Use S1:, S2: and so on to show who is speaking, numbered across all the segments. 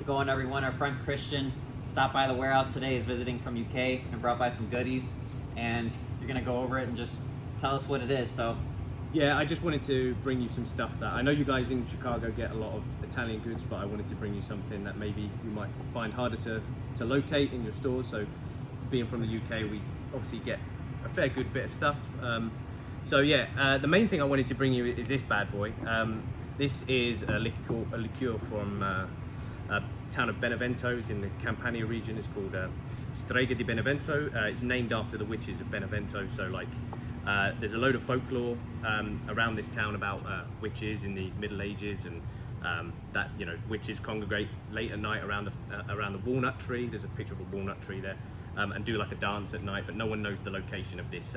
S1: it going, everyone? Our friend Christian stopped by the warehouse today. He's visiting from UK and brought by some goodies, and you're gonna go over it and just tell us what it is. So
S2: yeah, I just wanted to bring you some stuff that I know you guys in Chicago get a lot of Italian goods, but I wanted to bring you something that maybe you might find harder to locate in your stores. So being from the UK, we obviously get a fair good bit of stuff. So yeah, the main thing I wanted to bring you is this bad boy. This is a liqueur from town of Benevento. It's in the Campania region. It's called Strega di Benevento. It's named after the witches of Benevento. So like, there's a load of folklore around this town about witches in the Middle Ages, and that witches congregate late at night around the walnut tree. There's a picture of a walnut tree there, and do like a dance at night. But no one knows the location of this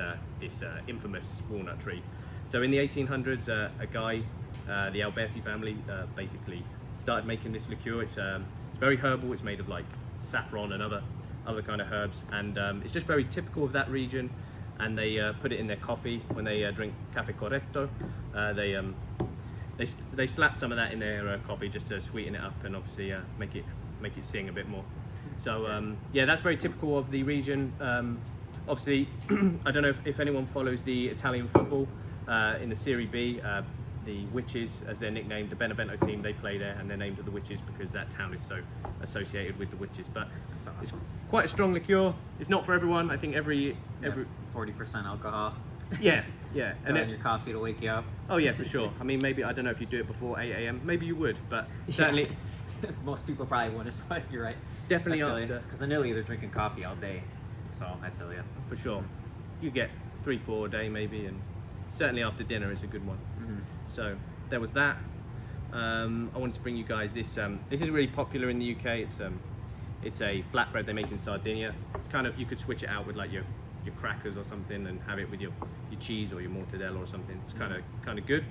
S2: infamous walnut tree. So in the 1800s, a guy, the Alberti family, basically started making this liqueur. It's very herbal. It's made of like saffron and other kind of herbs, and it's just very typical of that region. And they put it in their coffee when they drink caffè corretto. They slap some of that in their coffee just to sweeten it up and obviously make it sing a bit more. So yeah, that's very typical of the region. Obviously, I don't know if anyone follows the Italian football in the Serie B. The Witches, as they're nicknamed, the Benevento team, they play there, and they're named the Witches because that town is so associated with the witches. But it's quite a strong liqueur. It's not for everyone. I think every
S1: 40% alcohol.
S2: Yeah.
S1: And in your coffee to wake you up.
S2: Oh yeah, for sure. I mean, maybe I don't know if you do it before 8 a.m. Maybe you would, but certainly
S1: most people probably wouldn't. But you're right.
S2: Definitely after,
S1: because I know they're drinking coffee all day, so I feel you.
S2: For sure. You get 3-4 a day maybe, and certainly after dinner is a good one. So there was that. I wanted to bring you guys this. This is really popular in the UK. It's a flatbread they make in Sardinia. It's kind of, you could switch it out with like your crackers or something and have it with your cheese or your mortadella or something. It's kind of good.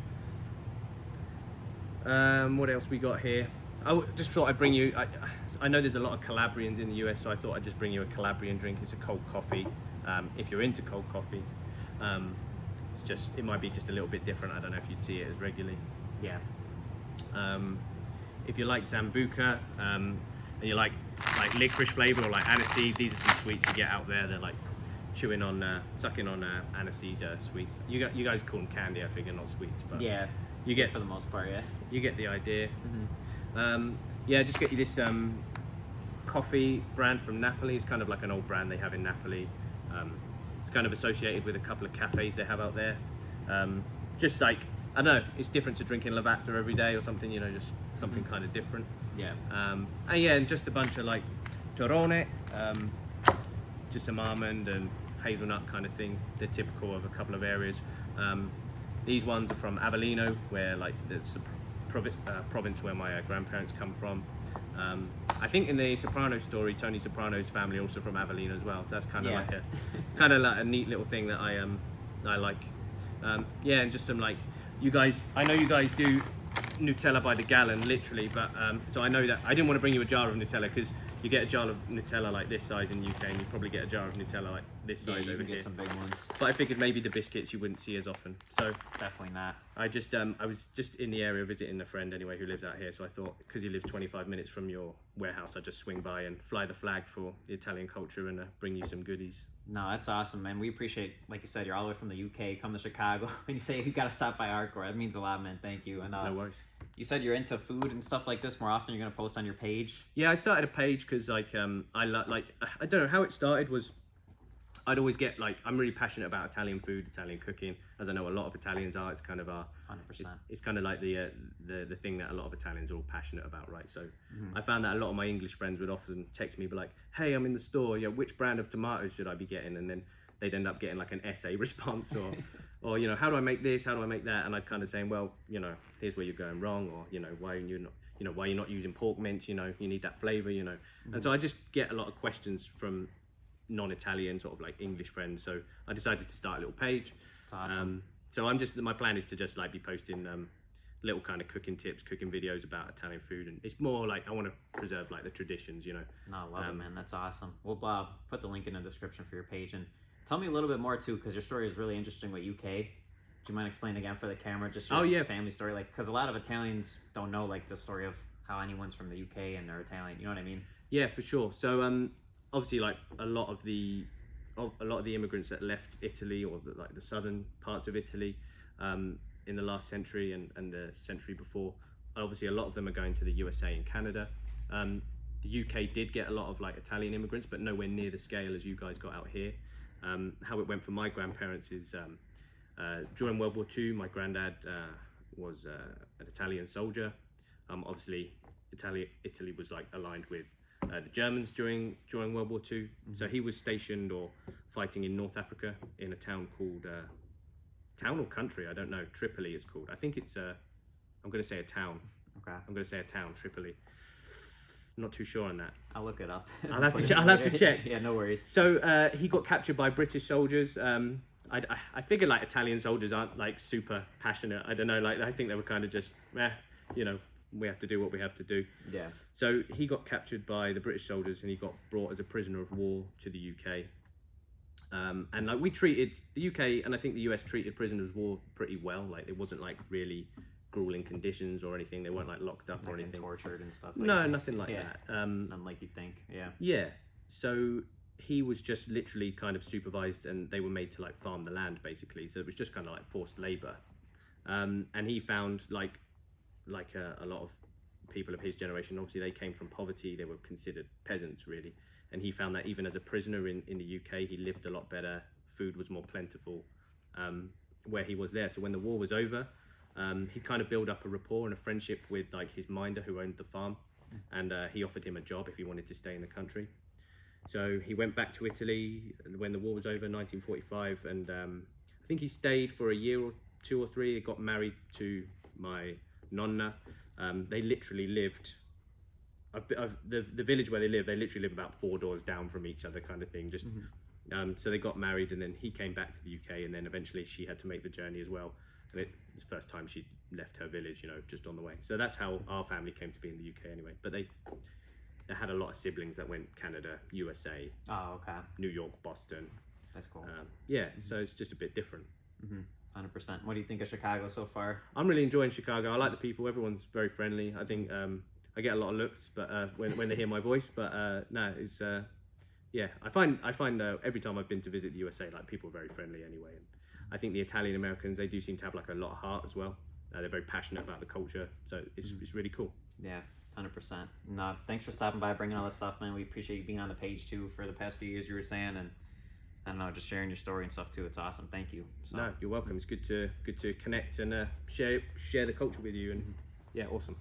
S2: What else we got here? Just thought I'd bring you. I know there's a lot of Calabrians in the US, so I thought I'd just bring you a Calabrian drink. It's a cold coffee. If you're into cold coffee. It might be just a little bit different. I don't know if you'd see it as regularly.
S1: Yeah.
S2: If you like Sambuca and you like licorice flavor or like aniseed, these are some sweets you get out there. They're like sucking on aniseed sweets. You guys call them candy, I figure, not sweets. But
S1: yeah,
S2: you get,
S1: for the most part, yeah.
S2: You get the idea. Yeah, just get you this coffee brand from Napoli. It's kind of like an old brand they have in Napoli. Kind of associated with a couple of cafes they have out there. Just like, I don't know, it's different to drinking Lavazza every day or something, just something kind of different.
S1: Yeah.
S2: And just a bunch of like torrone, just some almond and hazelnut kind of thing. They're typical of a couple of areas. These ones are from Avellino, where like it's the province where my grandparents come from. I think in the Soprano story, Tony Soprano's family also from Avellino as well, so that's kind of like a neat little thing that I like. Yeah, and just some like, you guys, I know you guys do Nutella by the gallon, literally, but so I know that I didn't want to bring you a jar of Nutella because you get a jar of Nutella like this size in the UK, and you probably get a jar of Nutella like this size over here.
S1: Get some big ones.
S2: But I figured maybe the biscuits you wouldn't see as often. So
S1: definitely not.
S2: I was just in the area visiting a friend anyway who lives out here, so I thought because he lives 25 minutes from your warehouse, I'd just swing by and fly the flag for the Italian culture and bring you some goodies.
S1: No, that's awesome, man. We appreciate, like you said, you're all the way from the UK, come to Chicago, and you say you got to stop by Hardcore. That means a lot, man. Thank you. And
S2: no worries.
S1: You said you're into food and stuff like this more often. You're gonna post on your page.
S2: Yeah, I started a page because like I don't know how it started. Was I'd always get like, I'm really passionate about Italian food, Italian cooking, as I know a lot of Italians are. It's kind of 100%. It's kind of like the thing that a lot of Italians are all passionate about, right? So I found that a lot of my English friends would often text me, be like, "Hey, I'm in the store. Yeah, which brand of tomatoes should I be getting?" And then they'd end up getting like an essay response, or how do I make this? How do I make that? And I'd kind of saying, well, here's where you're going wrong, or why you're not, why you're not using pork mince. You need that flavor, And so I just get a lot of questions from non-Italian sort of like English friends, so I decided to start a little page.
S1: That's awesome.
S2: So my plan is to just like be posting little kind of cooking tips, cooking videos about Italian food, and it's more like I want to preserve like the traditions,
S1: No, I love it, man. That's awesome. We'll put the link in the description for your page, and tell me a little bit more too, because your story is really interesting with UK. Do you mind explaining again for the camera just your family story, like, because a lot of Italians don't know like the story of how anyone's from the UK and they're Italian. You know what I mean?
S2: Yeah, for sure. So obviously, like a lot of the immigrants that left Italy, or the southern parts of Italy, in the last century and the century before, obviously a lot of them are going to the USA and Canada. The UK did get a lot of like Italian immigrants, but nowhere near the scale as you guys got out here. How it went for my grandparents is during World War II, my granddad was an Italian soldier. Obviously, Italy was like aligned with the Germans during World War II. So he was stationed or fighting in North Africa in a town called town or country, I don't know. Tripoli is called. I think it's I'm going to say a town.
S1: Okay.
S2: I'm going to say a town, Tripoli. I'm not too sure on that.
S1: I'll look it up.
S2: I'll have to check.
S1: Yeah, no worries.
S2: So he got captured by British soldiers. I figured like Italian soldiers aren't like super passionate. I don't know. Like I think they were kind of just, we have to do what we have to do.
S1: Yeah.
S2: So he got captured by the British soldiers and he got brought as a prisoner of war to the UK. And like we treated the UK and I think the US treated prisoners of war pretty well. Like it wasn't like really grueling conditions or anything. They weren't like locked up or anything.
S1: Tortured and stuff like
S2: no,
S1: that.
S2: nothing like that.
S1: Unlike you'd think. Yeah.
S2: Yeah. So he was just literally kind of supervised and they were made to like farm the land basically. So it was just kind of like forced labor. And he found like a lot of people of his generation, obviously they came from poverty. They were considered peasants really. And he found that even as a prisoner in the UK, he lived a lot better. Food was more plentiful where he was there. So when the war was over, he kind of built up a rapport and a friendship with like his minder who owned the farm. And he offered him a job if he wanted to stay in the country. So he went back to Italy when the war was over, 1945. And I think he stayed for a year or 2 or 3. He got married to my nonna. They literally lived... the village where they literally live about 4 doors down from each other, kind of thing. Just so they got married, and then he came back to the UK, and then eventually she had to make the journey as well. And it was the first time she left her village, just on the way. So that's how our family came to be in the UK anyway. But they had a lot of siblings that went Canada, USA, New York, Boston.
S1: That's cool.
S2: So it's just a bit different.
S1: 100%. What do you think of Chicago so far?
S2: I'm really enjoying Chicago. I like the people. Everyone's very friendly. I think I get a lot of looks, but when they hear my voice, but no, it's I find every time I've been to visit the USA, like people are very friendly anyway. And I think the Italian Americans, they do seem to have like a lot of heart as well. They're very passionate about the culture, so it's really cool.
S1: Yeah, 100%. No, thanks for stopping by, bringing all this stuff, man. We appreciate you being on the page too for the past few years. You were saying, and I don't know, just sharing your story and stuff too. It's awesome. Thank you. So.
S2: No, you're welcome. It's good to connect and share the culture with you, and yeah, awesome.